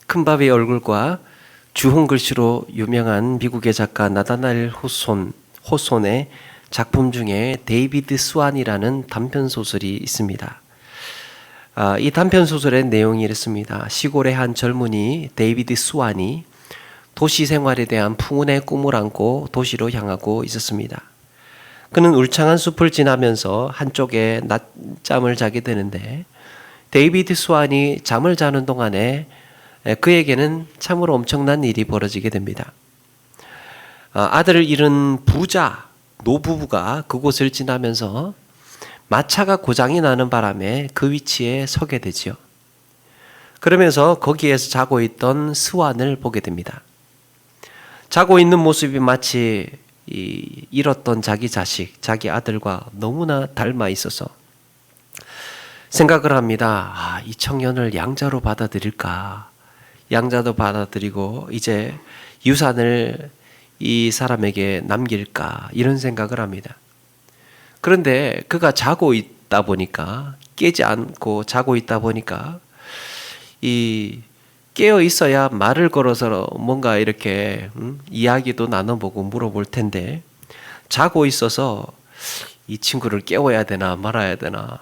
큰밥의 얼굴과 주홍 글씨로 유명한 미국의 작가 나다나엘 호손의 작품 중에 데이비드 스완이라는 단편 소설이 있습니다. 이 단편 소설의 내용이 이렇습니다. 시골의 한 젊은이 데이비드 스완이 도시 생활에 대한 풍운의 꿈을 안고 도시로 향하고 있었습니다. 그는 울창한 숲을 지나면서 한쪽에 낮잠을 자게 되는데 데이비드 스완이 잠을 자는 동안에 그에게는 참으로 엄청난 일이 벌어지게 됩니다. 아들을 잃은 부자 노부부가 그곳을 지나면서 마차가 고장이 나는 바람에 그 위치에 서게 되지요. 그러면서 거기에서 자고 있던 스완을 보게 됩니다. 자고 있는 모습이 마치 잃었던 자기 자식, 자기 아들과 너무나 닮아 있어서 생각을 합니다. 이 청년을 양자로 받아들일까? 양자도 받아들이고 이제 유산을 이 사람에게 남길까? 이런 생각을 합니다. 그런데 그가 자고 있다 보니까, 깨지 않고 자고 있다 보니까 깨어 있어야 말을 걸어서 뭔가 이렇게 이야기도 나눠보고 물어볼 텐데 자고 있어서 이 친구를 깨워야 되나 말아야 되나,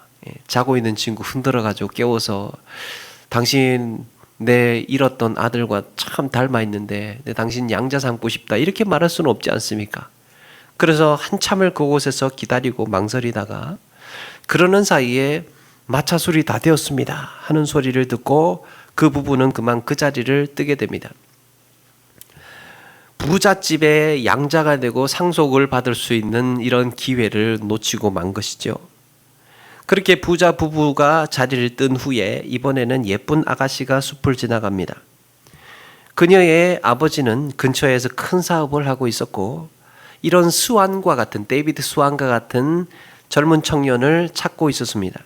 자고 있는 친구 흔들어가지고 깨워서 당신 내 잃었던 아들과 참 닮아 있는데 당신 양자 삼고 싶다 이렇게 말할 수는 없지 않습니까? 그래서 한참을 그곳에서 기다리고 망설이다가 그러는 사이에 마차 소리 다 되었습니다 하는 소리를 듣고 그 부부는 그만 그 자리를 뜨게 됩니다. 부잣집의 양자가 되고 상속을 받을 수 있는 이런 기회를 놓치고 만 것이죠. 그렇게 부자 부부가 자리를 뜬 후에 이번에는 예쁜 아가씨가 숲을 지나갑니다. 그녀의 아버지는 근처에서 큰 사업을 하고 있었고 이런 스완과 같은, 데이비드 스완과 같은 젊은 청년을 찾고 있었습니다.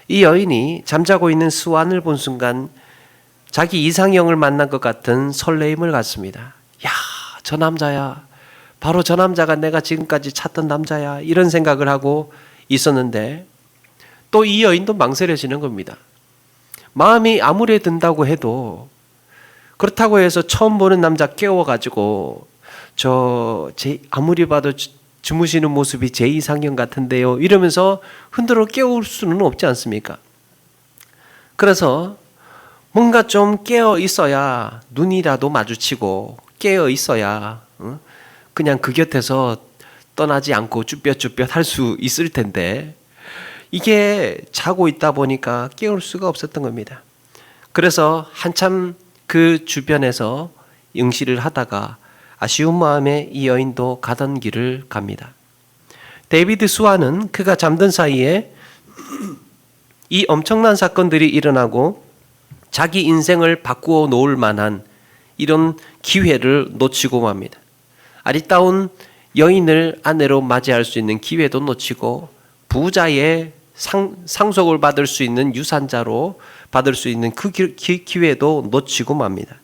이 여인이 잠자고 있는 스완을 본 순간 자기 이상형을 만난 것 같은 설레임을 갖습니다. 야, 저 남자야. 바로 저 남자가 내가 지금까지 찾던 남자야. 이런 생각을 하고 있었는데 또 이 여인도 망설여지는 겁니다. 마음이 아무리 든다고 해도 그렇다고 해서 처음 보는 남자 깨워가지고 아무리 봐도 주무시는 모습이 제 이상형 같은데요 이러면서 흔들어 깨울 수는 없지 않습니까? 그래서 뭔가 좀 깨어 있어야 눈이라도 마주치고 깨어 있어야 그냥 그 곁에서 떠나지 않고 쭈뼛쭈뼛 할 수 있을 텐데 이게 자고 있다 보니까 깨울 수가 없었던 겁니다. 그래서 한참 그 주변에서 응시를 하다가 아쉬운 마음에 이 여인도 가던 길을 갑니다. 데이비드 스완은 그가 잠든 사이에 이 엄청난 사건들이 일어나고 자기 인생을 바꾸어 놓을 만한 이런 기회를 놓치고 맙니다. 아리따운 여인을 아내로 맞이할 수 있는 기회도 놓치고 부자의 상속을 받을 수 있는 유산자로 받을 수 있는 그 기회도 놓치고 맙니다.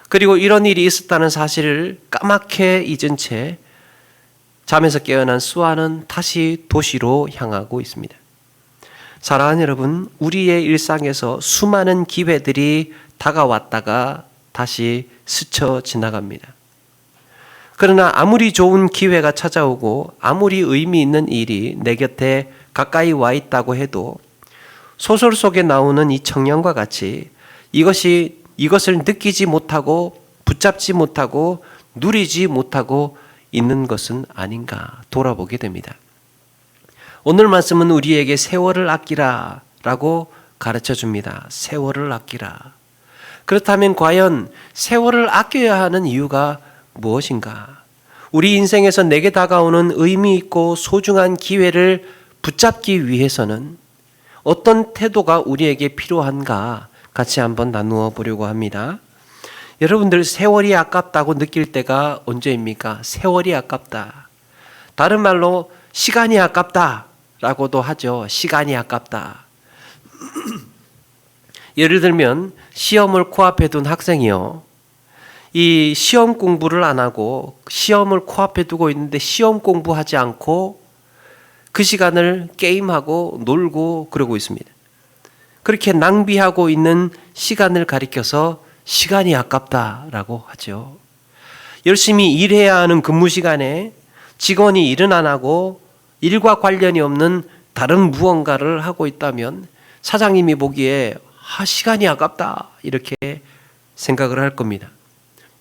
그리고 이런 일이 있었다는 사실을 까맣게 잊은 채 잠에서 깨어난 스완은 다시 도시로 향하고 있습니다. 사랑하는 여러분, 우리의 일상에서 수많은 기회들이 다가왔다가 다시 스쳐 지나갑니다. 그러나 아무리 좋은 기회가 찾아오고 아무리 의미 있는 일이 내 곁에 가까이 와 있다고 해도 소설 속에 나오는 이 청년과 같이 이것을 느끼지 못하고 붙잡지 못하고 누리지 못하고 있는 것은 아닌가 돌아보게 됩니다. 오늘 말씀은 우리에게 세월을 아끼라 라고 가르쳐 줍니다. 세월을 아끼라. 그렇다면 과연 세월을 아껴야 하는 이유가 무엇인가? 우리 인생에서 내게 다가오는 의미 있고 소중한 기회를 붙잡기 위해서는 어떤 태도가 우리에게 필요한가 같이 한번 나누어 보려고 합니다. 여러분들 세월이 아깝다고 느낄 때가 언제입니까? 세월이 아깝다. 다른 말로 시간이 아깝다라고도 하죠. 시간이 아깝다. 예를 들면 시험을 코앞에 둔 학생이요. 이 시험 공부를 안 하고 시험을 코앞에 두고 있는데 시험 공부하지 않고 그 시간을 게임하고 놀고 그러고 있습니다. 그렇게 낭비하고 있는 시간을 가리켜서 시간이 아깝다라고 하죠. 열심히 일해야 하는 근무 시간에 직원이 일은 안 하고 일과 관련이 없는 다른 무언가를 하고 있다면 사장님이 보기에 시간이 아깝다 이렇게 생각을 할 겁니다.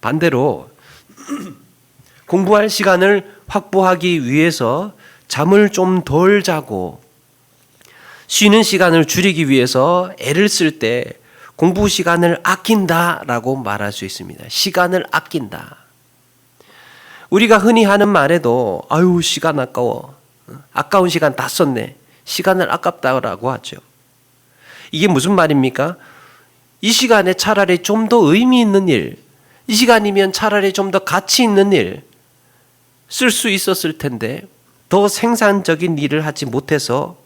반대로 공부할 시간을 확보하기 위해서 잠을 좀 덜 자고 쉬는 시간을 줄이기 위해서 애를 쓸 때 공부 시간을 아낀다라고 말할 수 있습니다. 시간을 아낀다. 우리가 흔히 하는 말에도 아유 시간 아까워. 아까운 시간 다 썼네. 시간을 아깝다라고 하죠. 이게 무슨 말입니까? 이 시간에 차라리 좀 더 의미 있는 일, 이 시간이면 차라리 좀 더 가치 있는 일 쓸 수 있었을 텐데 더 생산적인 일을 하지 못해서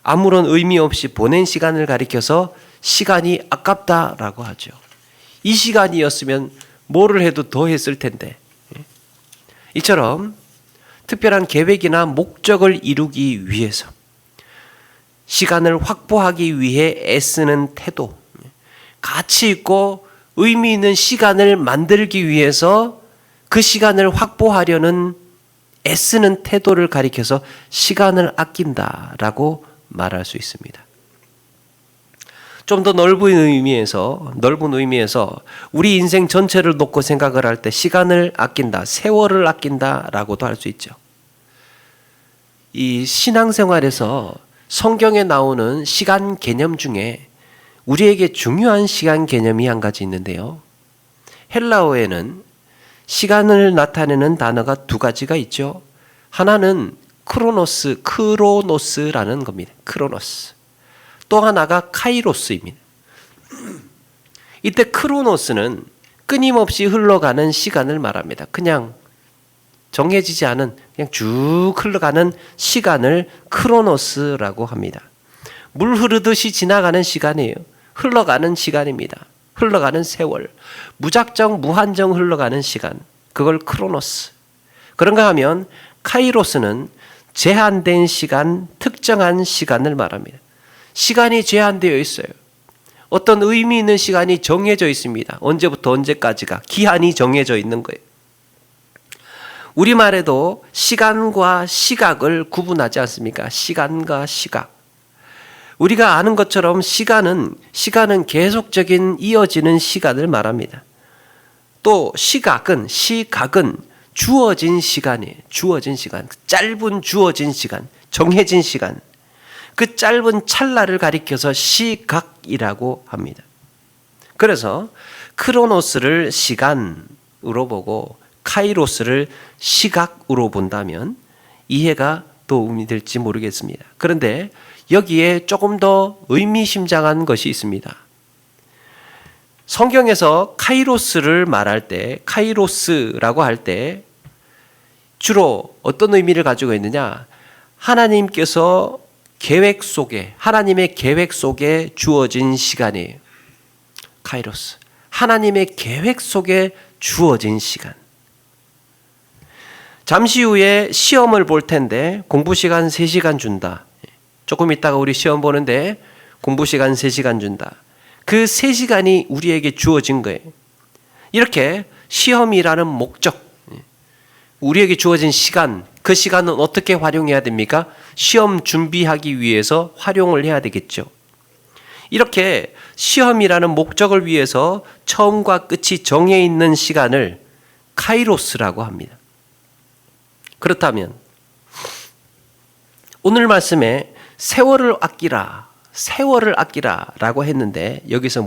아무런 의미 없이 보낸 시간을 가리켜서 시간이 아깝다라고 하죠. 이 시간이었으면 뭐를 해도 더 했을 텐데. 이처럼 특별한 계획이나 목적을 이루기 위해서 시간을 확보하기 위해 애쓰는 태도, 가치 있고 의미 있는 시간을 만들기 위해서 그 시간을 확보하려는 애쓰는 태도를 가리켜서 시간을 아낀다라고 말할 수 있습니다. 좀 더 넓은 의미에서 우리 인생 전체를 놓고 생각을 할 때 시간을 아낀다, 세월을 아낀다라고도 할 수 있죠. 이 신앙생활에서 성경에 나오는 시간 개념 중에 우리에게 중요한 시간 개념이 한 가지 있는데요. 헬라어에는 시간을 나타내는 단어가 두 가지가 있죠. 하나는 크로노스라는 겁니다. 크로노스. 또 하나가 카이로스입니다. 이때 크로노스는 끊임없이 흘러가는 시간을 말합니다. 그냥 정해지지 않은 그냥 쭉 흘러가는 시간을 크로노스라고 합니다. 물 흐르듯이 지나가는 시간이에요. 흘러가는 시간입니다. 흘러가는 세월. 무작정 무한정 흘러가는 시간. 그걸 크로노스. 그런가 하면 카이로스는 제한된 시간, 특정한 시간을 말합니다. 시간이 제한되어 있어요. 어떤 의미 있는 시간이 정해져 있습니다. 언제부터 언제까지가 기한이 정해져 있는 거예요. 우리말에도 시간과 시각을 구분하지 않습니까? 시간과 시각. 우리가 아는 것처럼 시간은 계속적인 이어지는 시간을 말합니다. 또 시각은 주어진 시간이에요. 주어진 시간. 짧은 주어진 시간. 정해진 시간. 그 짧은 찰나를 가리켜서 시각이라고 합니다. 그래서 크로노스를 시간으로 보고 카이로스를 시각으로 본다면 이해가 도움이 될지 모르겠습니다. 그런데 여기에 조금 더 의미심장한 것이 있습니다. 성경에서 카이로스를 말할 때, 카이로스라고 할 때 주로 어떤 의미를 가지고 있느냐? 하나님의 계획 속에 주어진 시간이에요. 카이로스. 하나님의 계획 속에 주어진 시간. 잠시 후에 시험을 볼 텐데 공부 시간 3시간 준다. 조금 있다가 우리 시험 보는데 공부 시간 3시간 준다. 그 3시간이 우리에게 주어진 거예요. 이렇게 시험이라는 목적, 우리에게 주어진 시간, 그 시간은 어떻게 활용해야 됩니까? 시험 준비하기 위해서 활용을 해야 되겠죠. 이렇게 시험이라는 목적을 위해서 처음과 끝이 정해 있는 시간을 카이로스라고 합니다. 그렇다면 오늘 말씀에 세월을 아끼라라고 했는데 여기서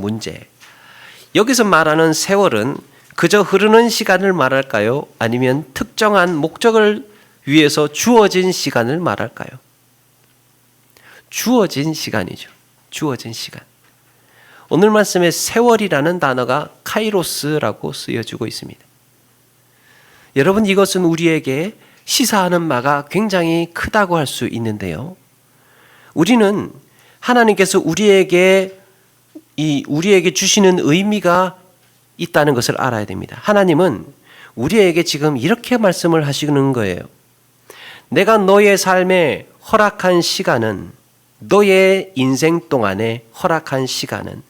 말하는 세월은 그저 흐르는 시간을 말할까요? 아니면 특정한 목적을 위해서 주어진 시간을 말할까요? 주어진 시간이죠. 주어진 시간. 오늘 말씀에 세월이라는 단어가 카이로스라고 쓰여지고 있습니다. 여러분, 이것은 우리에게 시사하는 바가 굉장히 크다고 할 수 있는데요. 우리는 하나님께서 우리에게 주시는 의미가 있다는 것을 알아야 됩니다. 하나님은 우리에게 지금 이렇게 말씀을 하시는 거예요. 내가 너의 삶에 허락한 시간은, 너의 인생 동안에 허락한 시간은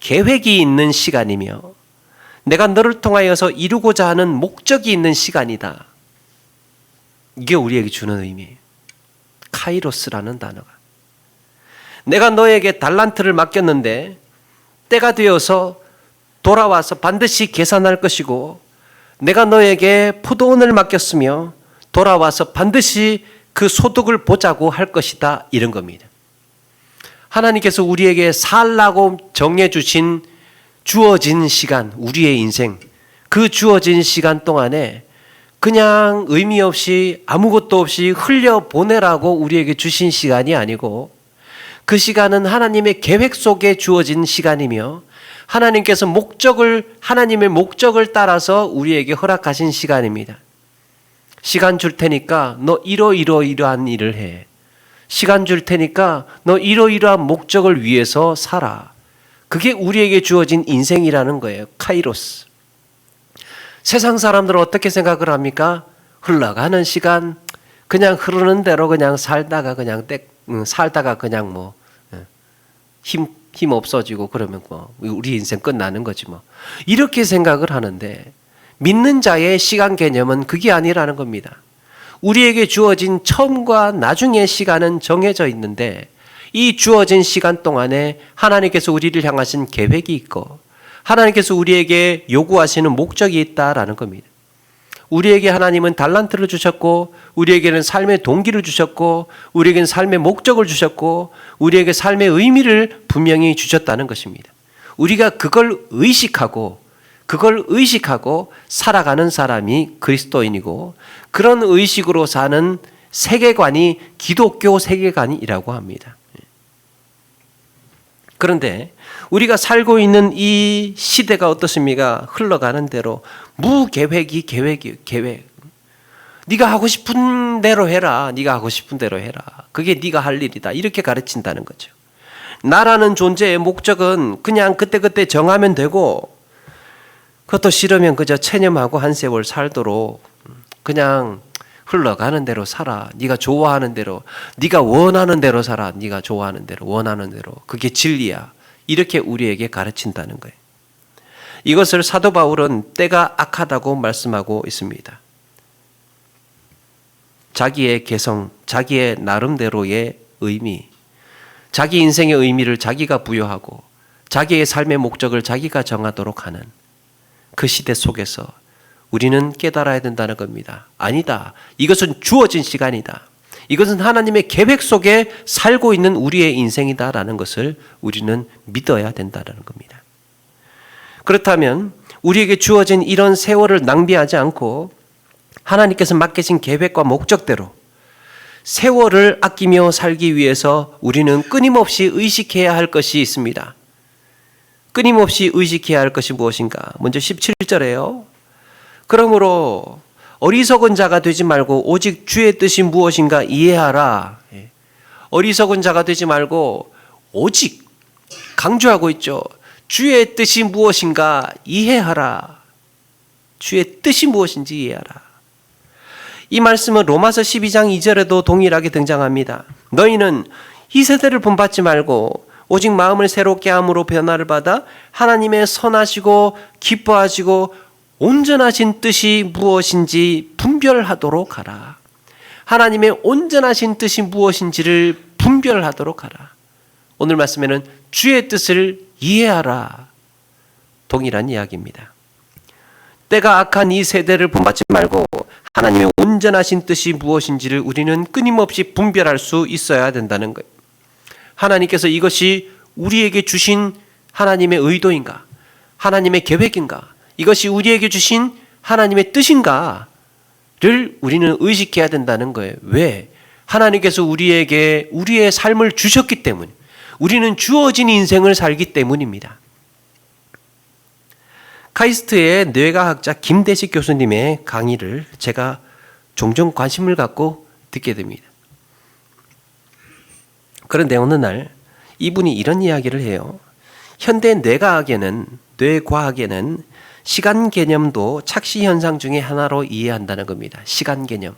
계획이 있는 시간이며 내가 너를 통하여서 이루고자 하는 목적이 있는 시간이다. 이게 우리에게 주는 의미예요. 카이로스라는 단어가. 내가 너에게 달란트를 맡겼는데 때가 되어서 돌아와서 반드시 계산할 것이고, 내가 너에게 포도원을 맡겼으며 돌아와서 반드시 그 소득을 보자고 할 것이다. 이런 겁니다. 하나님께서 우리에게 살라고 정해주신 주어진 시간, 우리의 인생, 그 주어진 시간 동안에 그냥 의미 없이 아무것도 없이 흘려보내라고 우리에게 주신 시간이 아니고, 그 시간은 하나님의 계획 속에 주어진 시간이며 하나님께서 하나님의 목적을 따라서 우리에게 허락하신 시간입니다. 시간 줄 테니까 너 이러한 일을 해. 시간 줄 테니까 너 이러한 목적을 위해서 살아. 그게 우리에게 주어진 인생이라는 거예요. 카이로스. 세상 사람들은 어떻게 생각을 합니까? 흘러가는 시간, 그냥 흐르는 대로 그냥 살다가 그냥 뭐 힘 없어지고 그러면 뭐 우리 인생 끝나는 거지 뭐. 이렇게 생각을 하는데, 믿는 자의 시간 개념은 그게 아니라는 겁니다. 우리에게 주어진 처음과 나중의 시간은 정해져 있는데, 이 주어진 시간 동안에 하나님께서 우리를 향하신 계획이 있고 하나님께서 우리에게 요구하시는 목적이 있다라는 겁니다. 우리에게 하나님은 달란트를 주셨고, 우리에게는 삶의 동기를 주셨고, 우리에게는 삶의 목적을 주셨고, 우리에게 삶의 의미를 분명히 주셨다는 것입니다. 우리가 그걸 의식하고 살아가는 사람이 그리스도인이고, 그런 의식으로 사는 세계관이 기독교 세계관이라고 합니다. 그런데 우리가 살고 있는 이 시대가 어떻습니까? 흘러가는 대로 무계획이 계획. 네가 하고 싶은 대로 해라. 네가 하고 싶은 대로 해라. 그게 네가 할 일이다. 이렇게 가르친다는 거죠. 나라는 존재의 목적은 그냥 그때그때 정하면 되고, 그것도 싫으면 그저 체념하고 한 세월 살도록 그냥 흘러가는 대로 살아. 네가 좋아하는 대로, 네가 원하는 대로 살아. 네가 좋아하는 대로, 원하는 대로. 그게 진리야. 이렇게 우리에게 가르친다는 거예요. 이것을 사도 바울은 때가 악하다고 말씀하고 있습니다. 자기의 개성, 자기의 나름대로의 의미, 자기 인생의 의미를 자기가 부여하고 자기의 삶의 목적을 자기가 정하도록 하는 그 시대 속에서 우리는 깨달아야 된다는 겁니다. 아니다. 이것은 주어진 시간이다. 이것은 하나님의 계획 속에 살고 있는 우리의 인생이다라는 것을 우리는 믿어야 된다는 겁니다. 그렇다면 우리에게 주어진 이런 세월을 낭비하지 않고 하나님께서 맡기신 계획과 목적대로 세월을 아끼며 살기 위해서 우리는 끊임없이 의식해야 할 것이 있습니다. 끊임없이 의식해야 할 것이 무엇인가? 먼저 17절에요. 그러므로 어리석은 자가 되지 말고 오직 주의 뜻이 무엇인가 이해하라. 어리석은 자가 되지 말고 오직, 강조하고 있죠. 주의 뜻이 무엇인가 이해하라. 주의 뜻이 무엇인지 이해하라. 이 말씀은 로마서 12장 2절에도 동일하게 등장합니다. 너희는 이 세대를 본받지 말고 오직 마음을 새롭게 함으로 변화를 받아 하나님의 선하시고 기뻐하시고 온전하신 뜻이 무엇인지 분별하도록 하라. 하나님의 온전하신 뜻이 무엇인지를 분별하도록 하라. 오늘 말씀에는 주의 뜻을 이해하라. 동일한 이야기입니다. 때가 악한 이 세대를 본받지 말고 하나님의 온전하신 뜻이 무엇인지를 우리는 끊임없이 분별할 수 있어야 된다는 거예요. 하나님께서 이것이 우리에게 주신 하나님의 의도인가? 하나님의 계획인가? 이것이 우리에게 주신 하나님의 뜻인가를 우리는 의식해야 된다는 거예요. 왜? 하나님께서 우리에게 우리의 삶을 주셨기 때문에, 우리는 주어진 인생을 살기 때문입니다. 카이스트의 뇌과학자 김대식 교수님의 강의를 제가 종종 관심을 갖고 듣게 됩니다. 그런데 어느 날 이분이 이런 이야기를 해요. 현대 뇌과학에는 시간 개념도 착시 현상 중에 하나로 이해한다는 겁니다. 시간 개념.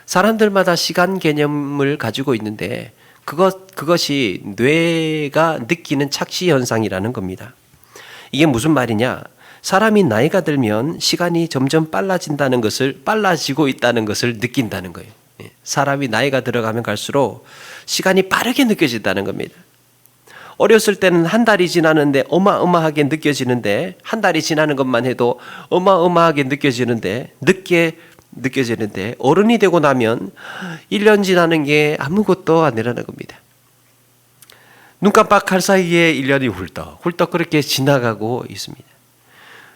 사람들마다 시간 개념을 가지고 있는데 그것이 뇌가 느끼는 착시 현상이라는 겁니다. 이게 무슨 말이냐? 사람이 나이가 들면 시간이 점점 빨라지고 있다는 것을 느낀다는 거예요. 사람이 나이가 들어가면 갈수록 시간이 빠르게 느껴진다는 겁니다. 어렸을 때는 한 달이 지나는데 어마어마하게 느껴지는데, 한 달이 지나는 것만 해도 어마어마하게 늦게 느껴지는데 어른이 되고 나면 1년 지나는 게 아무것도 아니라는 겁니다. 눈 깜빡할 사이에 1년이 훌떡 그렇게 지나가고 있습니다.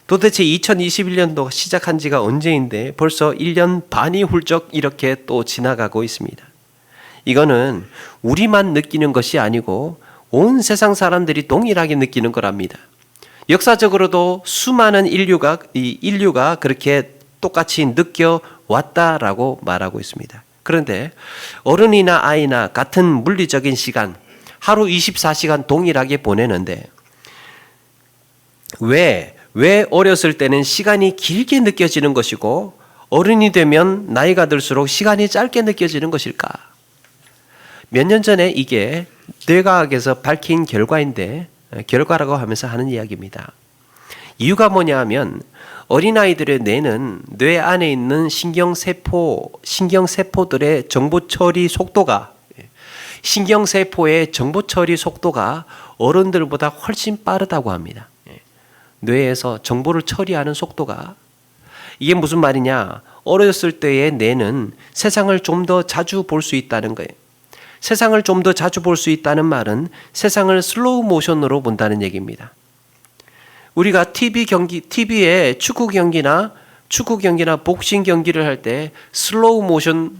도대체 2021년도 시작한 지가 언제인데 벌써 1년 반이 훌쩍 이렇게 또 지나가고 있습니다. 이거는 우리만 느끼는 것이 아니고 온 세상 사람들이 동일하게 느끼는 거랍니다. 역사적으로도 수많은 인류가 그렇게 똑같이 느껴왔다라고 말하고 있습니다. 그런데 어른이나 아이나 같은 물리적인 시간, 하루 24시간 동일하게 보내는데 왜 어렸을 때는 시간이 길게 느껴지는 것이고 어른이 되면 나이가 들수록 시간이 짧게 느껴지는 것일까? 몇 년 전에 이게 뇌과학에서 밝힌 결과라고 하면서 하는 이야기입니다. 이유가 뭐냐 하면 어린아이들의 뇌는 뇌 안에 있는 신경세포들의 신경세포의 정보 처리 속도가 어른들보다 훨씬 빠르다고 합니다. 뇌에서 정보를 처리하는 속도가. 이게 무슨 말이냐? 어렸을 때의 뇌는 세상을 좀 더 자주 볼 수 있다는 거예요. 세상을 좀 더 자주 볼 수 있다는 말은 세상을 슬로우 모션으로 본다는 얘기입니다. 우리가 TV에 축구 경기나 복싱 경기를 할 때 슬로우 모션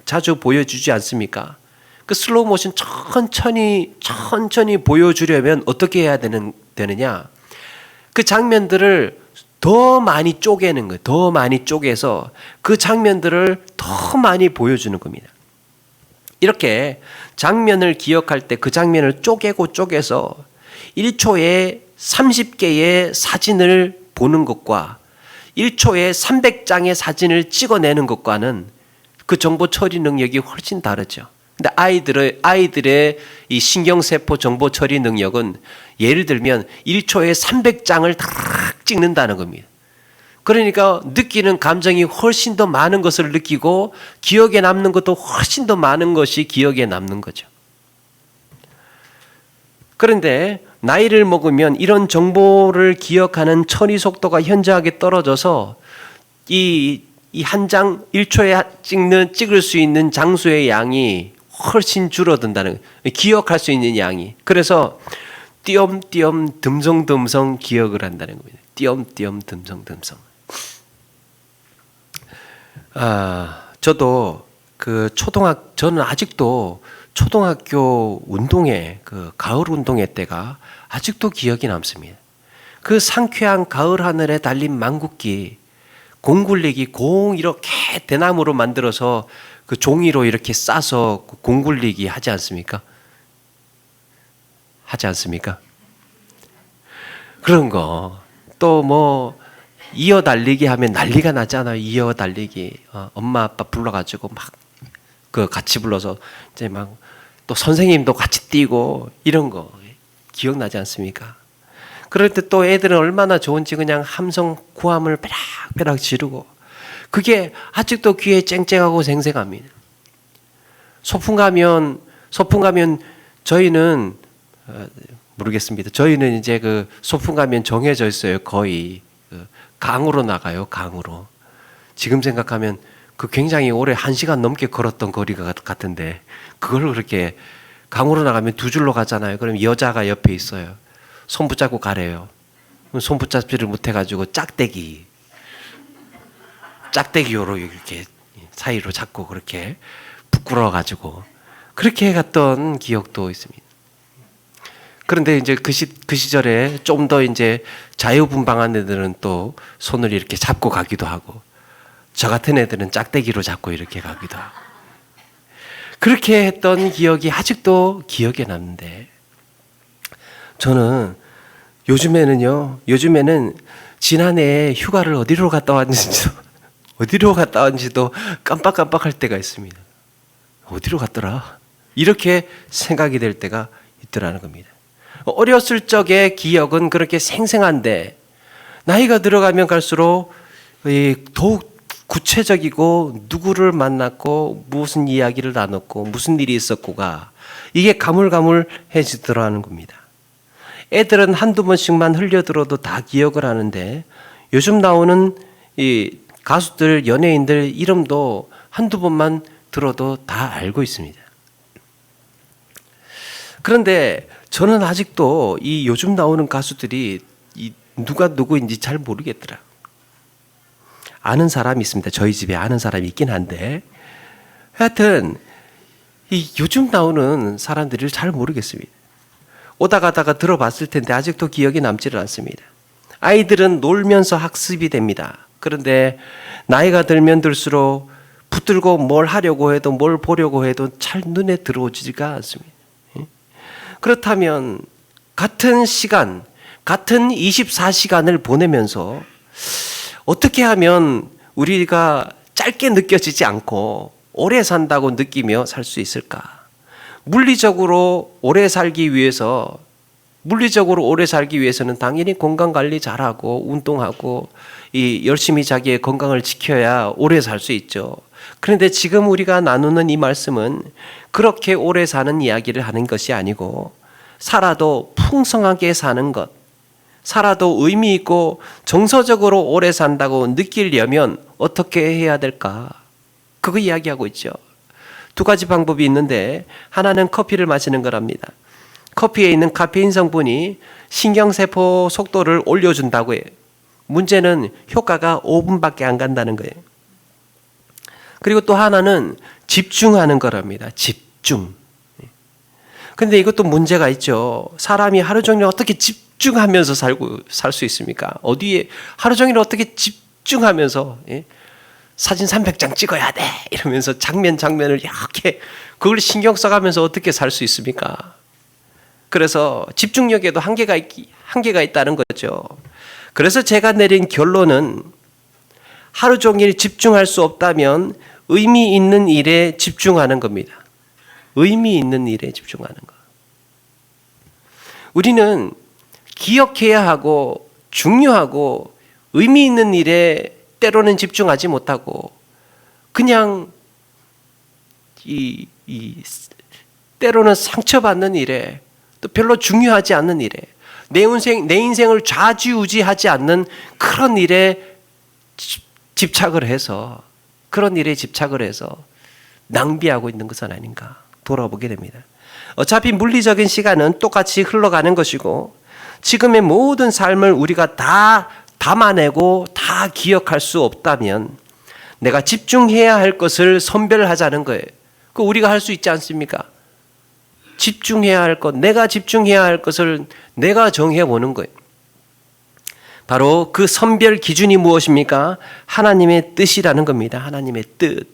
자주 보여주지 않습니까? 그 슬로우 모션 천천히 보여주려면 어떻게 해야 되느냐? 그 장면들을 더 많이 쪼개는 거예요. 더 많이 쪼개서 그 장면들을 더 많이 보여주는 겁니다. 이렇게 장면을 기억할 때 그 장면을 쪼개서 1초에 30개의 사진을 보는 것과 1초에 300장의 사진을 찍어내는 것과는 그 정보 처리 능력이 훨씬 다르죠. 근데 아이들의 이 신경세포 정보 처리 능력은 예를 들면 1초에 300장을 다 찍는다는 겁니다. 그러니까 느끼는 감정이 훨씬 더 많은 것을 느끼고 기억에 남는 것도 훨씬 더 많은 것이 기억에 남는 거죠. 그런데 나이를 먹으면 이런 정보를 기억하는 처리 속도가 현저하게 떨어져서 이 한 장 1초에 찍을 수 있는 장수의 양이 훨씬 줄어든다는 거예요. 기억할 수 있는 양이. 그래서 띄엄띄엄 듬성듬성 기억을 한다는 겁니다. 띄엄띄엄 듬성듬성. 저도 저는 아직도 초등학교 운동회, 가을 운동회 때가 아직도 기억이 남습니다. 그 상쾌한 가을 하늘에 달린 망국기, 공굴리기, 공 이렇게 대나무로 만들어서 그 종이로 이렇게 싸서 공굴리기 하지 않습니까? 그런 거. 또 이어 달리기 하면 난리가 나잖아요. 이어 달리기. 엄마 아빠 불러가지고 같이 불러서 이제 또 선생님도 같이 뛰고 이런 거 기억나지 않습니까? 그럴 때 또 애들은 얼마나 좋은지 그냥 함성 구함을 빼락빼락 지르고 그게 아직도 귀에 쨍쨍하고 생생합니다. 소풍 가면 저희는 모르겠습니다. 저희는 이제 소풍 가면 정해져 있어요. 거의 강으로 나가요. 강으로. 지금 생각하면 굉장히 오래 1시간 넘게 걸었던 거리가 같은데 그걸 그렇게 강으로 나가면 2줄로 가잖아요. 그럼 여자가 옆에 있어요. 손 붙잡고 가래요. 손 붙잡지를 못해가지고 짝대기로 이렇게 사이로 잡고 그렇게 부끄러워가지고 그렇게 갔던 기억도 있습니다. 그런데 이제 그 시절에 좀 더 이제 자유분방한 애들은 또 손을 이렇게 잡고 가기도 하고 저 같은 애들은 짝대기로 잡고 이렇게 가기도 하고 그렇게 했던 기억이 아직도 기억에 남는데 저는 요즘에는 지난해 휴가를 어디로 갔다 왔는지도 깜빡깜빡할 때가 있습니다. 어디로 갔더라? 이렇게 생각이 될 때가 있더라는 겁니다. 어렸을 적의 기억은 그렇게 생생한데 나이가 들어가면 갈수록 더욱 구체적이고 누구를 만났고 무슨 이야기를 나눴고 무슨 일이 있었고가 이게 가물가물해지더라는 겁니다. 애들은 한두 번씩만 흘려들어도 다 기억을 하는데 요즘 나오는 이 가수들, 연예인들 이름도 한두 번만 들어도 다 알고 있습니다. 그런데 저는 아직도 이 요즘 나오는 가수들이 누가 누구인지 잘 모르겠더라. 아는 사람이 있습니다. 저희 집에 아는 사람이 있긴 한데 하여튼 이 요즘 나오는 사람들을 잘 모르겠습니다. 오다 가다가 들어봤을 텐데 아직도 기억이 남지를 않습니다. 아이들은 놀면서 학습이 됩니다. 그런데 나이가 들면 들수록 붙들고 뭘 하려고 해도 뭘 보려고 해도 잘 눈에 들어오지가 않습니다. 그렇다면 같은 시간, 같은 24시간을 보내면서 어떻게 하면 우리가 짧게 느껴지지 않고 오래 산다고 느끼며 살 수 있을까? 물리적으로 오래 살기 위해서는 당연히 건강관리 잘하고 운동하고 열심히 자기의 건강을 지켜야 오래 살 수 있죠. 그런데 지금 우리가 나누는 이 말씀은 그렇게 오래 사는 이야기를 하는 것이 아니고 살아도 풍성하게 사는 것, 살아도 의미 있고 정서적으로 오래 산다고 느끼려면 어떻게 해야 될까? 그거 이야기하고 있죠. 두 가지 방법이 있는데 하나는 커피를 마시는 거랍니다. 커피에 있는 카페인 성분이 신경세포 속도를 올려준다고 해요. 문제는 효과가 5분밖에 안 간다는 거예요. 그리고 또 하나는 집중하는 거랍니다. 집중. 그런데 이것도 문제가 있죠. 사람이 하루 종일 어떻게 집중하면서 살 수 있습니까? 어디에 하루 종일 어떻게 집중하면서 사진 300장 찍어야 돼 이러면서 장면을 이렇게 그걸 신경 써가면서 어떻게 살 수 있습니까? 그래서 집중력에도 한계가 있다는 거죠. 그래서 제가 내린 결론은 하루 종일 집중할 수 없다면 의미 있는 일에 집중하는 겁니다. 의미 있는 일에 집중하는 것. 우리는 기억해야 하고 중요하고 의미 있는 일에 때로는 집중하지 못하고 그냥 때로는 상처받는 일에 또 별로 중요하지 않는 일에 내 인생을 좌지우지하지 않는 그런 일에 집착을 해서 낭비하고 있는 것은 아닌가 돌아보게 됩니다. 어차피 물리적인 시간은 똑같이 흘러가는 것이고 지금의 모든 삶을 우리가 다 담아내고 다 기억할 수 없다면 내가 집중해야 할 것을 선별하자는 거예요. 그 우리가 할 수 있지 않습니까? 집중해야 할 것, 내가 집중해야 할 것을 내가 정해보는 거예요. 바로 그 선별 기준이 무엇입니까? 하나님의 뜻이라는 겁니다. 하나님의 뜻.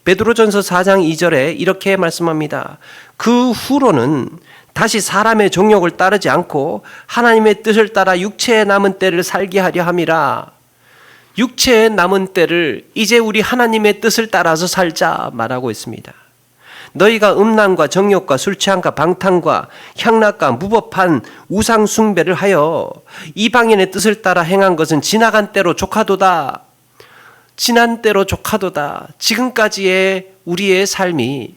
베드로전서 4장 2절에 이렇게 말씀합니다. 그 후로는 다시 사람의 정욕을 따르지 않고 하나님의 뜻을 따라 육체의 남은 때를 살게 하려 함이라. 육체의 남은 때를 이제 우리 하나님의 뜻을 따라서 살자 말하고 있습니다. 너희가 음란과 정욕과 술 취함과 방탕과 향락과 무법한 우상 숭배를 하여 이방인의 뜻을 따라 행한 것은 지나간 때로 족하도다. 지난 때로 족하도다. 지금까지의 우리의 삶이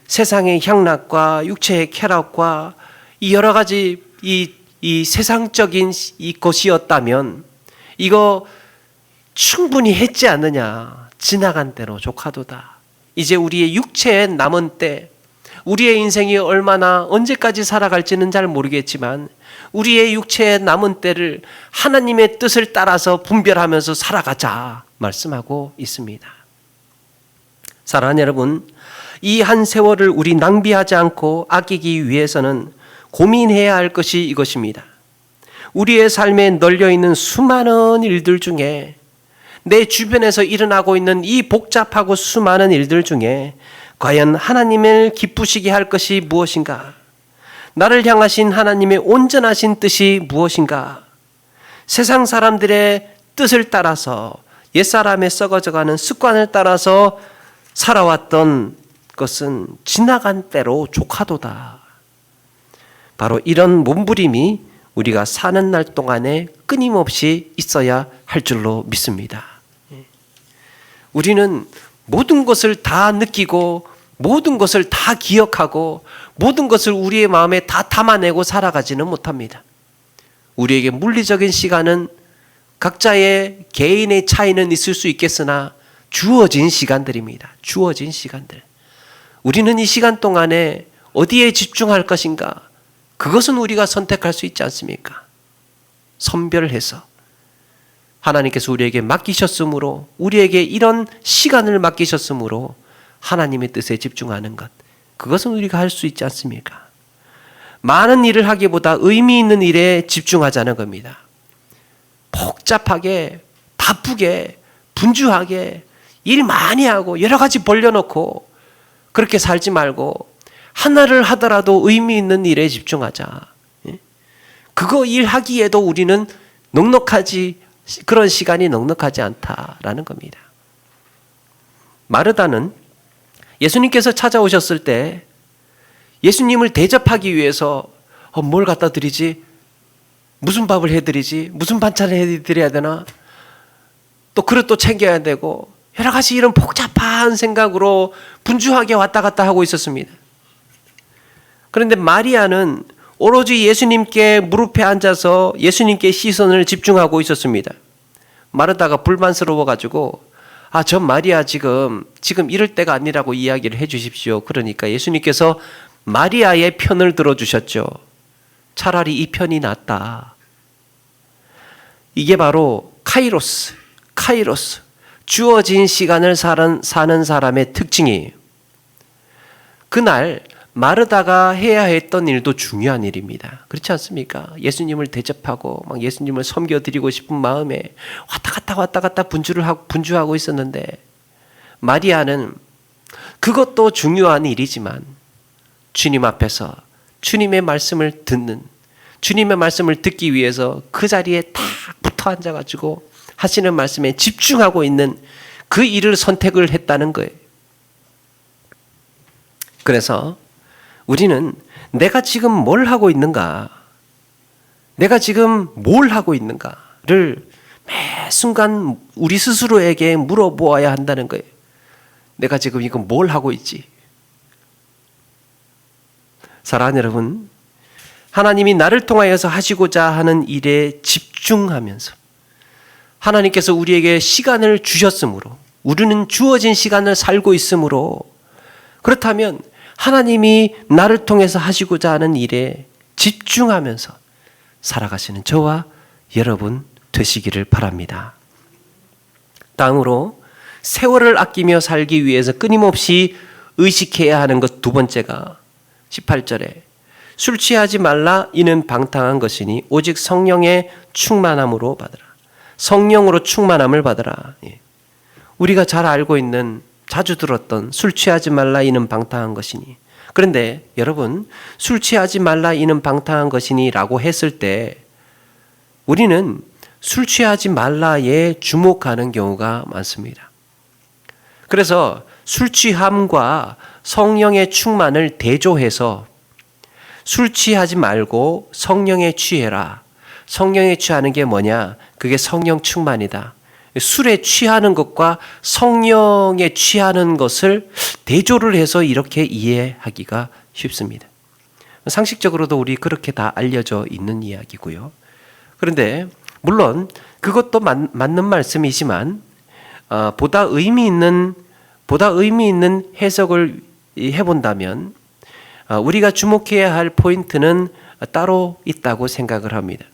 세상의 향락과 육체의 쾌락과 이 여러 가지 이 세상적인 이 것이었다면 이거 충분히 했지 않느냐. 지나간 때로 족하도다. 이제 우리의 육체에 남은 때, 우리의 인생이 언제까지 살아갈지는 잘 모르겠지만 우리의 육체에 남은 때를 하나님의 뜻을 따라서 분별하면서 살아가자 말씀하고 있습니다. 사랑하는 여러분, 이 한 세월을 우리 낭비하지 않고 아끼기 위해서는 고민해야 할 것이 이것입니다. 우리의 삶에 널려있는 수많은 일들 중에 내 주변에서 일어나고 있는 이 복잡하고 수많은 일들 중에 과연 하나님을 기쁘시게 할 것이 무엇인가? 나를 향하신 하나님의 온전하신 뜻이 무엇인가? 세상 사람들의 뜻을 따라서 옛사람의 썩어져가는 습관을 따라서 살아왔던 것은 지나간 때로 족하도다. 바로 이런 몸부림이 우리가 사는 날 동안에 끊임없이 있어야 할 줄로 믿습니다. 우리는 모든 것을 다 느끼고 모든 것을 다 기억하고 모든 것을 우리의 마음에 다 담아내고 살아가지는 못합니다. 우리에게 물리적인 시간은 각자의 개인의 차이는 있을 수 있겠으나 주어진 시간들입니다. 주어진 시간들. 우리는 이 시간 동안에 어디에 집중할 것인가? 그것은 우리가 선택할 수 있지 않습니까? 선별해서 하나님께서 우리에게 맡기셨으므로, 우리에게 이런 시간을 맡기셨으므로 하나님의 뜻에 집중하는 것, 그것은 우리가 할 수 있지 않습니까? 많은 일을 하기보다 의미 있는 일에 집중하자는 겁니다. 복잡하게, 바쁘게, 분주하게 일 많이 하고 여러 가지 벌려놓고 그렇게 살지 말고 하나를 하더라도 의미 있는 일에 집중하자. 그거 일하기에도 우리는 그런 시간이 넉넉하지 않다라는 겁니다. 마르다는 예수님께서 찾아오셨을 때 예수님을 대접하기 위해서 뭘 갖다 드리지? 무슨 밥을 해드리지? 무슨 반찬을 해드려야 되나? 또 그릇도 챙겨야 되고 여러 가지 이런 복잡한 생각으로 분주하게 왔다 갔다 하고 있었습니다. 그런데 마리아는 오로지 예수님께 무릎에 앉아서 예수님께 시선을 집중하고 있었습니다. 마르다가 불만스러워가지고 저 마리아 지금 이럴 때가 아니라고 이야기를 해 주십시오. 그러니까 예수님께서 마리아의 편을 들어주셨죠. 차라리 이 편이 낫다. 이게 바로 카이로스, 주어진 시간을 사는 사람의 특징이에요. 그날 마르다가 해야 했던 일도 중요한 일입니다. 그렇지 않습니까? 예수님을 대접하고 막 예수님을 섬겨드리고 싶은 마음에 왔다 갔다 분주하고 있었는데, 마리아는 그것도 중요한 일이지만 주님 앞에서 주님의 말씀을 듣기 위해서 그 자리에 딱 붙어 앉아가지고 하시는 말씀에 집중하고 있는 그 일을 선택을 했다는 거예요. 그래서 우리는 내가 지금 뭘 하고 있는가, 내가 지금 뭘 하고 있는가를 매 순간 우리 스스로에게 물어보아야 한다는 거예요. 내가 지금 이거 뭘 하고 있지? 사랑하는 여러분, 하나님이 나를 통하여서 하시고자 하는 일에 집중하면서 하나님께서 우리에게 시간을 주셨으므로, 우리는 주어진 시간을 살고 있으므로, 그렇다면 하나님이 나를 통해서 하시고자 하는 일에 집중하면서 살아가시는 저와 여러분 되시기를 바랍니다. 다음으로 세월을 아끼며 살기 위해서 끊임없이 의식해야 하는 것 두 번째가 18절에 술 취하지 말라 이는 방탕한 것이니 오직 성령의 충만함으로 받으라. 성령으로 충만함을 받으라. 우리가 잘 알고 있는, 자주 들었던 술 취하지 말라 이는 방탕한 것이니. 그런데 여러분, 술 취하지 말라 이는 방탕한 것이니 라고 했을 때 우리는 술 취하지 말라에 주목하는 경우가 많습니다. 그래서 술 취함과 성령의 충만을 대조해서 술 취하지 말고 성령에 취해라. 성령에 취하는 게 뭐냐? 그게 성령 충만이다. 술에 취하는 것과 성령에 취하는 것을 대조를 해서 이렇게 이해하기가 쉽습니다. 상식적으로도 우리 그렇게 다 알려져 있는 이야기고요. 그런데 물론 그것도 맞는 말씀이지만 보다 의미 있는 해석을 해본다면 우리가 주목해야 할 포인트는 따로 있다고 생각을 합니다.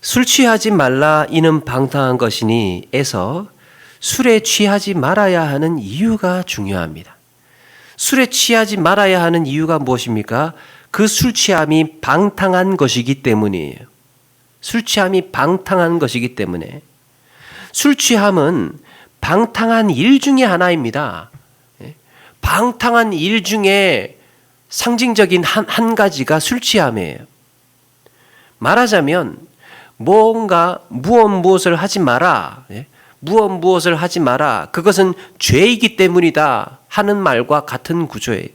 술 취하지 말라 이는 방탕한 것이니 에서 술에 취하지 말아야 하는 이유가 중요합니다. 술에 취하지 말아야 하는 이유가 무엇입니까? 그 술 취함이 방탕한 것이기 때문이에요. 술 취함이 방탕한 것이기 때문에. 술 취함은 방탕한 일 중에 하나입니다. 방탕한 일 중에 상징적인 한 가지가 술 취함이에요. 말하자면 무엇을 하지 마라. 무엇을 하지 마라. 그것은 죄이기 때문이다 하는 말과 같은 구조예요.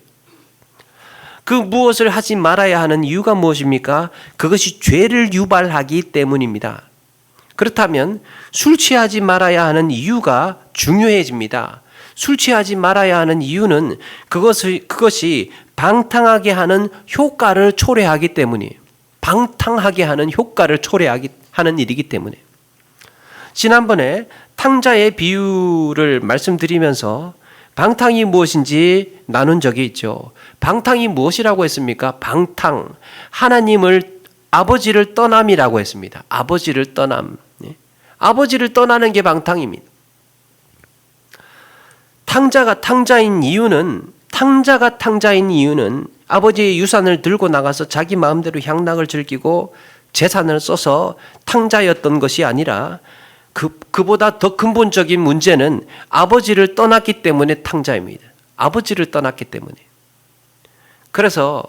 그 무엇을 하지 말아야 하는 이유가 무엇입니까? 그것이 죄를 유발하기 때문입니다. 그렇다면 술 취하지 말아야 하는 이유가 중요해집니다. 술 취하지 말아야 하는 이유는 그것이 방탕하게 하는 효과를 초래하기 때문이에요. 방탕하게 하는 효과를 초래하는 일이기 때문에. 지난번에 탕자의 비유를 말씀드리면서 방탕이 무엇인지 나눈 적이 있죠. 방탕이 무엇이라고 했습니까? 방탕, 하나님을, 아버지를 떠남이라고 했습니다. 아버지를 떠남. 아버지를 떠나는 게 방탕입니다. 탕자가 탕자인 이유는 아버지의 유산을 들고 나가서 자기 마음대로 향락을 즐기고 재산을 써서 탕자였던 것이 아니라 그보다 더 근본적인 문제는 아버지를 떠났기 때문에 탕자입니다. 아버지를 떠났기 때문에. 그래서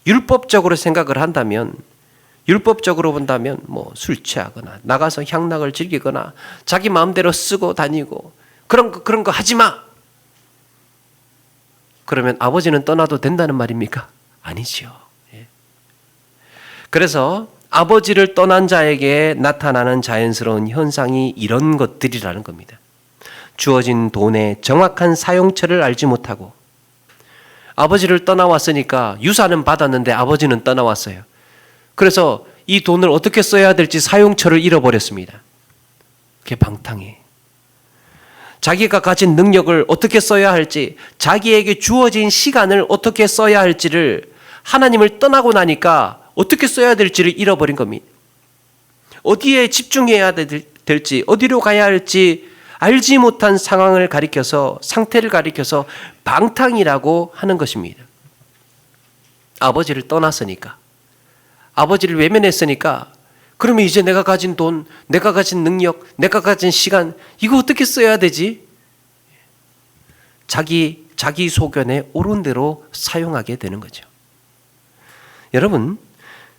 율법적으로 생각을 한다면, 율법적으로 본다면 술 취하거나 나가서 향락을 즐기거나 자기 마음대로 쓰고 다니고 그런 거 하지 마. 그러면 아버지는 떠나도 된다는 말입니까? 아니지요. 그래서 아버지를 떠난 자에게 나타나는 자연스러운 현상이 이런 것들이라는 겁니다. 주어진 돈의 정확한 사용처를 알지 못하고, 아버지를 떠나왔으니까 유산은 받았는데 아버지는 떠나왔어요. 그래서 이 돈을 어떻게 써야 될지 사용처를 잃어버렸습니다. 그게 방탕이에요. 자기가 가진 능력을 어떻게 써야 할지, 자기에게 주어진 시간을 어떻게 써야 할지를 하나님을 떠나고 나니까 어떻게 써야 될지를 잃어버린 겁니다. 어디에 집중해야 될지, 어디로 가야 할지 알지 못한 상황을 가리켜서, 상태를 가리켜서 방탕이라고 하는 것입니다. 아버지를 떠났으니까, 아버지를 외면했으니까, 그러면 이제 내가 가진 돈, 내가 가진 능력, 내가 가진 시간, 이거 어떻게 써야 되지? 자기 소견에 옳은 대로 사용하게 되는 거죠. 여러분,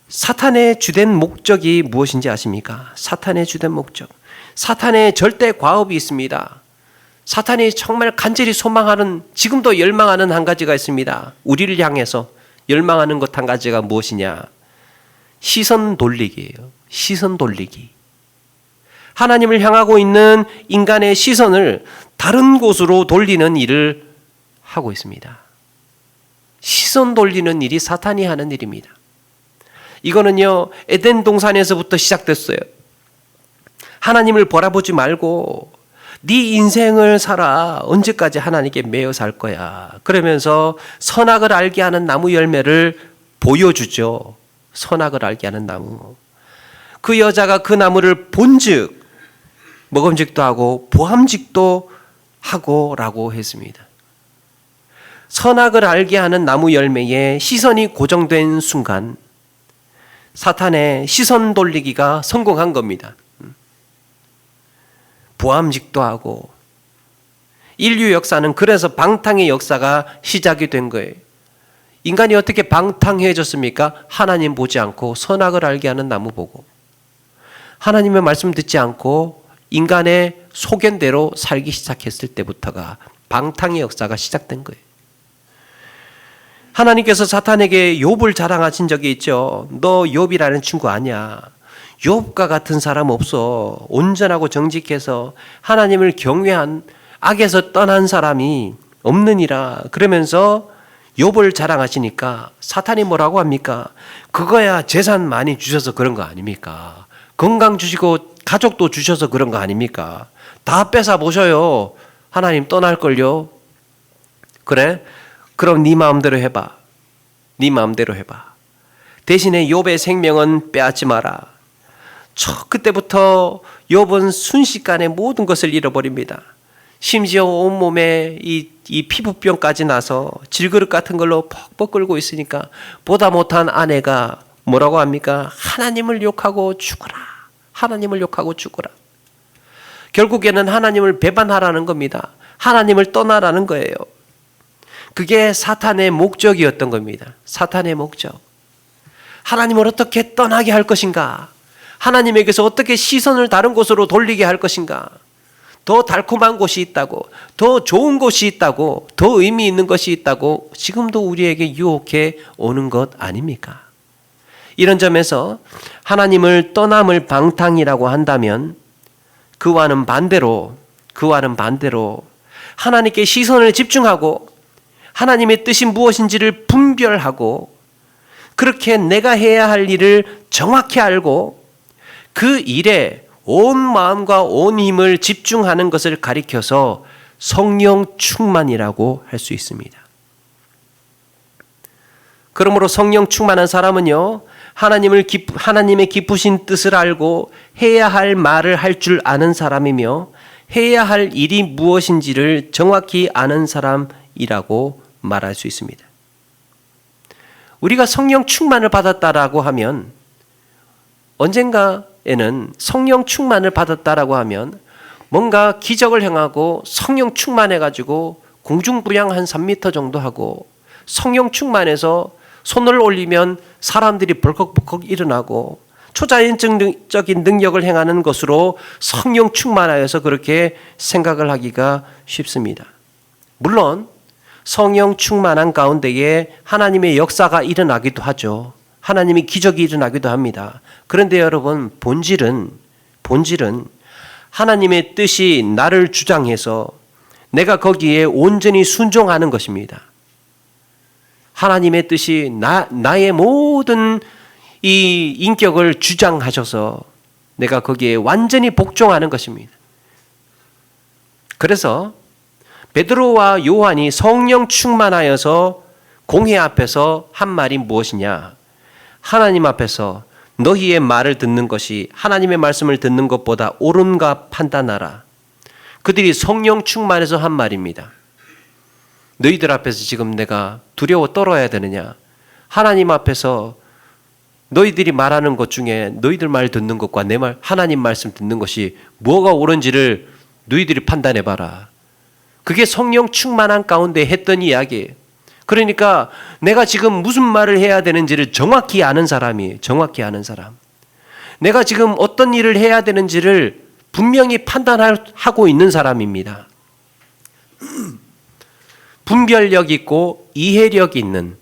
사탄의 주된 목적이 무엇인지 아십니까? 사탄의 주된 목적. 사탄의 절대 과업이 있습니다. 사탄이 정말 간절히 소망하는, 지금도 열망하는 한 가지가 있습니다. 우리를 향해서 열망하는 것 한 가지가 무엇이냐? 시선 돌리기예요. 시선 돌리기. 하나님을 향하고 있는 인간의 시선을 다른 곳으로 돌리는 일을 하고 있습니다. 시선 돌리는 일이 사탄이 하는 일입니다. 이거는요, 에덴 동산에서부터 시작됐어요. 하나님을 바라보지 말고 네 인생을 살아. 언제까지 하나님께 매여 살 거야. 그러면서 선악을 알게 하는 나무 열매를 보여주죠. 선악을 알게 하는 나무. 그 여자가 그 나무를 본즉 먹음직도 하고 보암직도 하고 라고 했습니다. 선악을 알게 하는 나무 열매에 시선이 고정된 순간 사탄의 시선 돌리기가 성공한 겁니다. 보암직도 하고, 인류 역사는 그래서 방탕의 역사가 시작이 된 거예요. 인간이 어떻게 방탕해졌습니까? 하나님 보지 않고 선악을 알게 하는 나무 보고, 하나님의 말씀 듣지 않고 인간의 소견대로 살기 시작했을 때부터가 방탕의 역사가 시작된 거예요. 하나님께서 사탄에게 욥을 자랑하신 적이 있죠. 너 욥이라는 친구 아니야. 욥과 같은 사람 없어. 온전하고 정직해서 하나님을 경외한, 악에서 떠난 사람이 없느니라. 그러면서 욥을 자랑하시니까 사탄이 뭐라고 합니까? 그거야 재산 많이 주셔서 그런 거 아닙니까? 건강 주시고 가족도 주셔서 그런 거 아닙니까? 다 뺏어 보셔요. 하나님 떠날걸요. 그래? 그럼 네 마음대로 해봐. 네 마음대로 해봐. 대신에 욥의 생명은 빼앗지 마라. 그때부터 욥은 순식간에 모든 것을 잃어버립니다. 심지어 온몸에 이 피부병까지 나서 질그릇 같은 걸로 퍽퍽 끓고 있으니까 보다 못한 아내가 뭐라고 합니까? 하나님을 욕하고 죽어라. 하나님을 욕하고 죽어라. 결국에는 하나님을 배반하라는 겁니다. 하나님을 떠나라는 거예요. 그게 사탄의 목적이었던 겁니다. 사탄의 목적. 하나님을 어떻게 떠나게 할 것인가? 하나님에게서 어떻게 시선을 다른 곳으로 돌리게 할 것인가? 더 달콤한 곳이 있다고, 더 좋은 곳이 있다고, 더 의미 있는 것이 있다고 지금도 우리에게 유혹해 오는 것 아닙니까? 이런 점에서 하나님을 떠남을 방탕이라고 한다면 그와는 반대로 하나님께 시선을 집중하고 하나님의 뜻이 무엇인지를 분별하고 그렇게 내가 해야 할 일을 정확히 알고 그 일에 온 마음과 온 힘을 집중하는 것을 가리켜서 성령 충만이라고 할 수 있습니다. 그러므로 성령 충만한 사람은요, 하나님의 기쁘신 뜻을 알고 해야 할 말을 할 줄 아는 사람이며 해야 할 일이 무엇인지를 정확히 아는 사람이라고 말할 수 있습니다. 우리가 성령 충만을 받았다라고 하면 언젠가에는 성령 충만을 받았다라고 하면 뭔가 기적을 행하고 성령 충만해가지고 공중부양 한 3m 정도 하고 성령 충만해서 손을 올리면 사람들이 벌컥벌컥 일어나고 초자연적인 능력을 행하는 것으로 성령 충만하여서 그렇게 생각을 하기가 쉽습니다. 물론 성령 충만한 가운데에 하나님의 역사가 일어나기도 하죠. 하나님의 기적이 일어나기도 합니다. 그런데 여러분, 본질은 하나님의 뜻이 나를 주장해서 내가 거기에 온전히 순종하는 것입니다. 하나님의 뜻이 나의 모든 이 인격을 주장하셔서 내가 거기에 완전히 복종하는 것입니다. 그래서 베드로와 요한이 성령 충만하여서 공회 앞에서 한 말이 무엇이냐? 하나님 앞에서 너희의 말을 듣는 것이 하나님의 말씀을 듣는 것보다 옳은가 판단하라. 그들이 성령 충만해서 한 말입니다. 너희들 앞에서 지금 내가 두려워 떨어야 되느냐? 하나님 앞에서 너희들이 말하는 것 중에 너희들 말 듣는 것과 내 말, 하나님 말씀 듣는 것이 뭐가 옳은지를 너희들이 판단해 봐라. 그게 성령 충만한 가운데 했던 이야기예요. 그러니까 내가 지금 무슨 말을 해야 되는지를 정확히 아는 사람이에요. 정확히 아는 사람. 내가 지금 어떤 일을 해야 되는지를 분명히 판단하고 있는 사람입니다. 분별력 있고 이해력 있는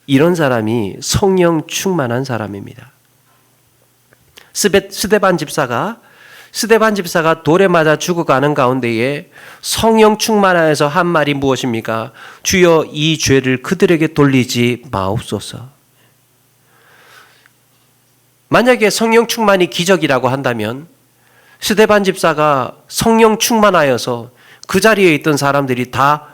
이런 사람이 성령 충만한 사람입니다. 스데반 집사가 돌에 맞아 죽어가는 가운데에 성령 충만하여서 한 말이 무엇입니까? 주여 이 죄를 그들에게 돌리지 마옵소서. 만약에 성령 충만이 기적이라고 한다면 스데반 집사가 성령 충만하여서 그 자리에 있던 사람들이 다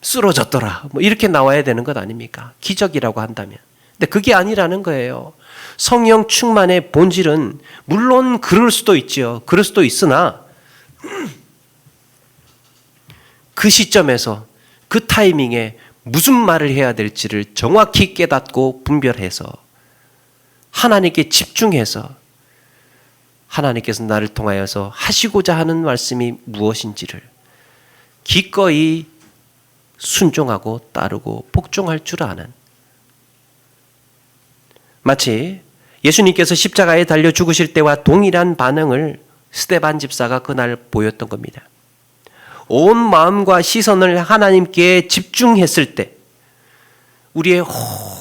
쓰러졌더라. 이렇게 나와야 되는 것 아닙니까? 기적이라고 한다면. 근데 그게 아니라는 거예요. 성령 충만의 본질은 물론 그럴 수도 있죠. 그럴 수도 있으나 그 시점에서 그 타이밍에 무슨 말을 해야 될지를 정확히 깨닫고 분별해서 하나님께 집중해서 하나님께서 나를 통하여서 하시고자 하는 말씀이 무엇인지를 기꺼이 순종하고 따르고 복종할 줄 아는, 마치 예수님께서 십자가에 달려 죽으실 때와 동일한 반응을 스데반 집사가 그날 보였던 겁니다. 온 마음과 시선을 하나님께 집중했을 때, 우리의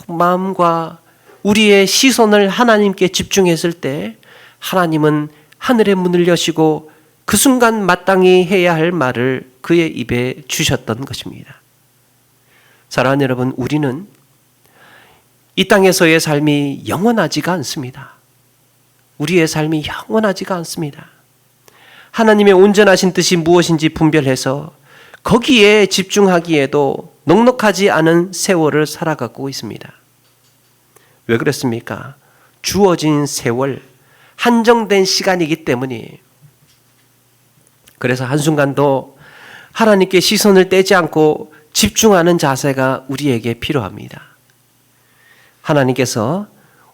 마음과 우리의 시선을 하나님께 집중했을 때 하나님은 하늘의 문을 여시고 그 순간 마땅히 해야 할 말을 그의 입에 주셨던 것입니다. 사랑하는 여러분, 우리는 이 땅에서의 삶이 영원하지가 않습니다. 우리의 삶이 영원하지가 않습니다. 하나님의 온전하신 뜻이 무엇인지 분별해서 거기에 집중하기에도 넉넉하지 않은 세월을 살아가고 있습니다. 왜 그렇습니까? 주어진 세월, 한정된 시간이기 때문이에요. 그래서 한순간도 하나님께 시선을 떼지 않고 집중하는 자세가 우리에게 필요합니다. 하나님께서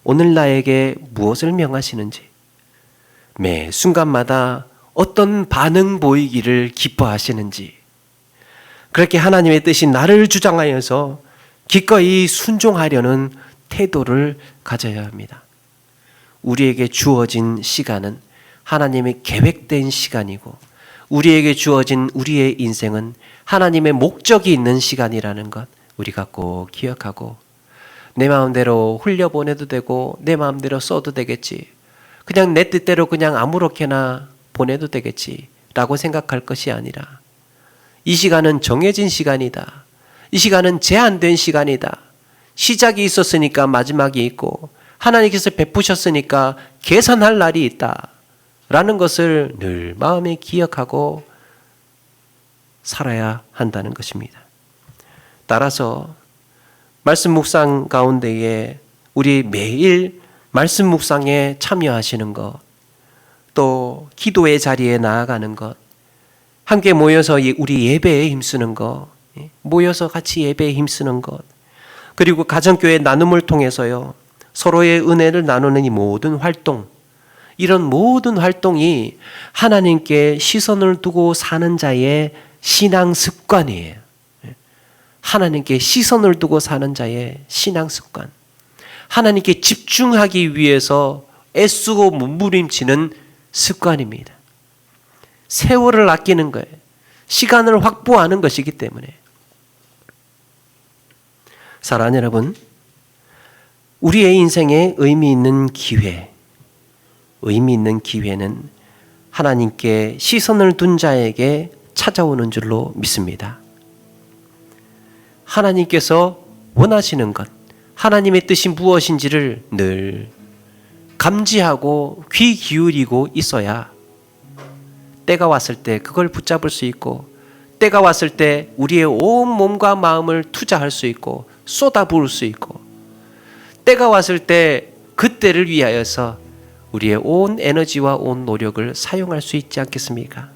오늘 나에게 무엇을 명하시는지, 매 순간마다 어떤 반응 보이기를 기뻐하시는지, 그렇게 하나님의 뜻이 나를 주장하여서 기꺼이 순종하려는 태도를 가져야 합니다. 우리에게 주어진 시간은 하나님의 계획된 시간이고 우리에게 주어진 우리의 인생은 하나님의 목적이 있는 시간이라는 것 우리가 꼭 기억하고 내 마음대로 흘려보내도 되고 내 마음대로 써도 되겠지. 그냥 내 뜻대로 그냥 아무렇게나 보내도 되겠지 라고 생각할 것이 아니라 이 시간은 정해진 시간이다. 이 시간은 제한된 시간이다. 시작이 있었으니까 마지막이 있고 하나님께서 베푸셨으니까 계산할 날이 있다 라는 것을 늘 마음에 기억하고 살아야 한다는 것입니다. 따라서 말씀 묵상 가운데에 우리 매일 말씀 묵상에 참여하시는 것, 또 기도의 자리에 나아가는 것, 함께 모여서 우리 예배에 힘쓰는 것, 모여서 같이 예배에 힘쓰는 것, 그리고 가정교회 나눔을 통해서요 서로의 은혜를 나누는 이 모든 활동, 이런 모든 활동이 하나님께 시선을 두고 사는 자의 신앙 습관이에요. 하나님께 시선을 두고 사는 자의 신앙 습관, 하나님께 집중하기 위해서 애쓰고 몸부림치는 습관입니다. 세월을 아끼는 거예요. 시간을 확보하는 것이기 때문에. 사랑하는 여러분, 우리의 인생에 의미 있는 기회는 하나님께 시선을 둔 자에게 찾아오는 줄로 믿습니다. 하나님께서 원하시는 것, 하나님의 뜻이 무엇인지를 늘 감지하고 귀 기울이고 있어야 때가 왔을 때 그걸 붙잡을 수 있고 때가 왔을 때 우리의 온 몸과 마음을 투자할 수 있고 쏟아부을 수 있고 때가 왔을 때 그때를 위하여서 우리의 온 에너지와 온 노력을 사용할 수 있지 않겠습니까?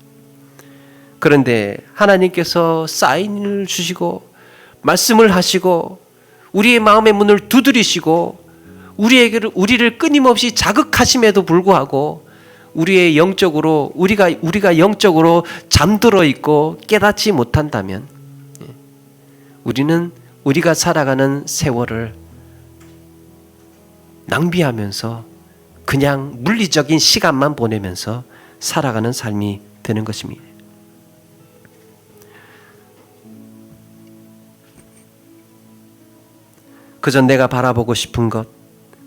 그런데 하나님께서 사인을 주시고 말씀을 하시고 우리의 마음의 문을 두드리시고 우리를 끊임없이 자극하심에도 불구하고 우리의 영적으로 우리가 영적으로 잠들어 있고 깨닫지 못한다면 우리는 우리가 살아가는 세월을 낭비하면서 그냥 물리적인 시간만 보내면서 살아가는 삶이 되는 것입니다. 그저 내가 바라보고 싶은 것,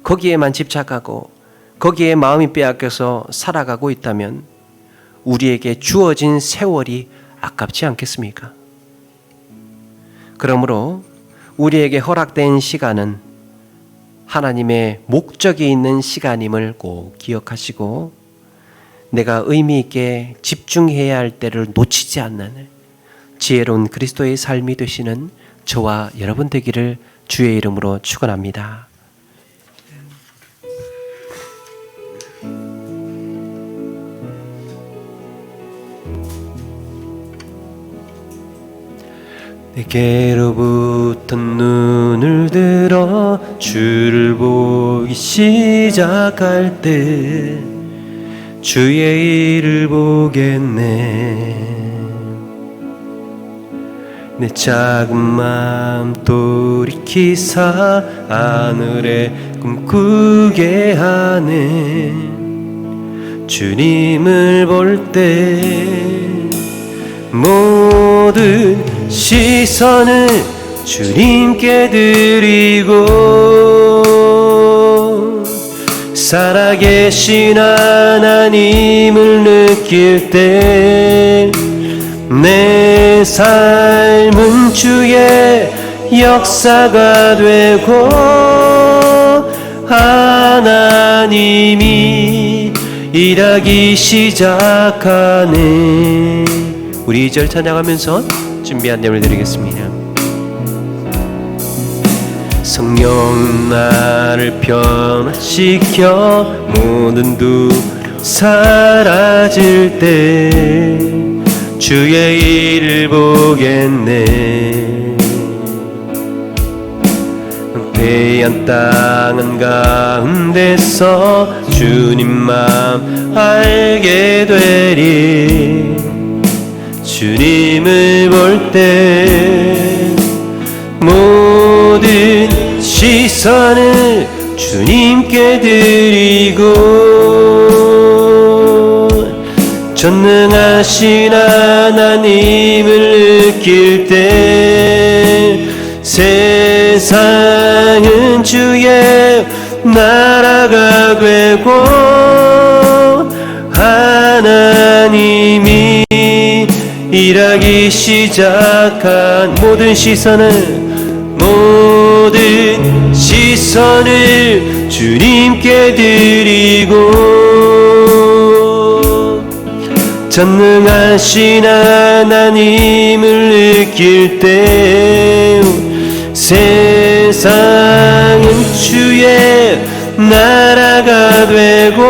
거기에만 집착하고 거기에 마음이 빼앗겨서 살아가고 있다면 우리에게 주어진 세월이 아깝지 않겠습니까? 그러므로 우리에게 허락된 시간은 하나님의 목적이 있는 시간임을 꼭 기억하시고 내가 의미 있게 집중해야 할 때를 놓치지 않는 지혜로운 그리스도의 삶이 되시는 저와 여러분 되기를 주의 이름으로 축원합니다. 내게로부터 눈을 들어 주를 보기 시작할 때 주의 일을 보겠네. 내 작은 마음 돌이키사 하늘에 꿈꾸게 하네. 주님을 볼 때 모든 시선을 주님께 드리고 살아계신 하나님을 느낄 때 내 삶은 주의 역사가 되고 하나님이 일하기 시작하네. 우리 2절 찬양하면서 준비한 내용을 드리겠습니다. 성령 나를 변화시켜 모든 두 사라질 때 주의 일을 보겠네. 패한 땅 한가운데서 주님 마음 알게 되리. 주님을 볼 때 모든 시선을 주님께 드리고 전능하신 하나님을 느낄 때 세상은 주의 나라가 되고 하나님이 일하기 시작한 모든 시선을 주님께 드리고 전능하신 하나님을 느낄 때 세상은 주의 나라가 되고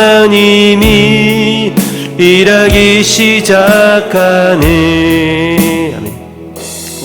하나님이 일하기 시작하네. 아멘.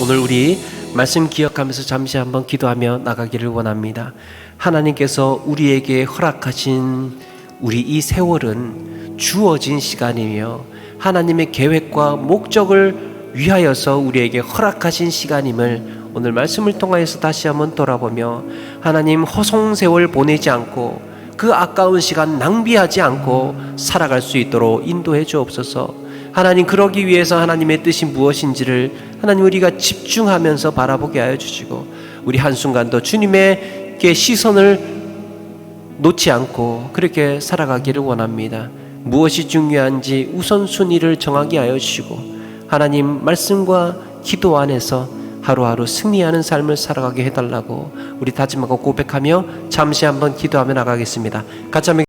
오늘 우리 말씀 기억하면서 잠시 한번 기도하며 나가기를 원합니다. 하나님께서 우리에게 허락하신 우리 이 세월은 주어진 시간이며 하나님의 계획과 목적을 위하여서 우리에게 허락하신 시간임을 오늘 말씀을 통하여서 다시 한번 돌아보며 하나님 허송세월 보내지 않고 그 아까운 시간 낭비하지 않고 살아갈 수 있도록 인도해 주옵소서. 하나님, 그러기 위해서 하나님의 뜻이 무엇인지를 하나님 우리가 집중하면서 바라보게 하여 주시고 우리 한순간도 주님에게 시선을 놓지 않고 그렇게 살아가기를 원합니다. 무엇이 중요한지 우선순위를 정하게 하여 주시고 하나님 말씀과 기도 안에서 하루하루 승리하는 삶을 살아가게 해달라고 우리 다짐하고 고백하며 잠시 한번 기도하며 나가겠습니다. 같이 한번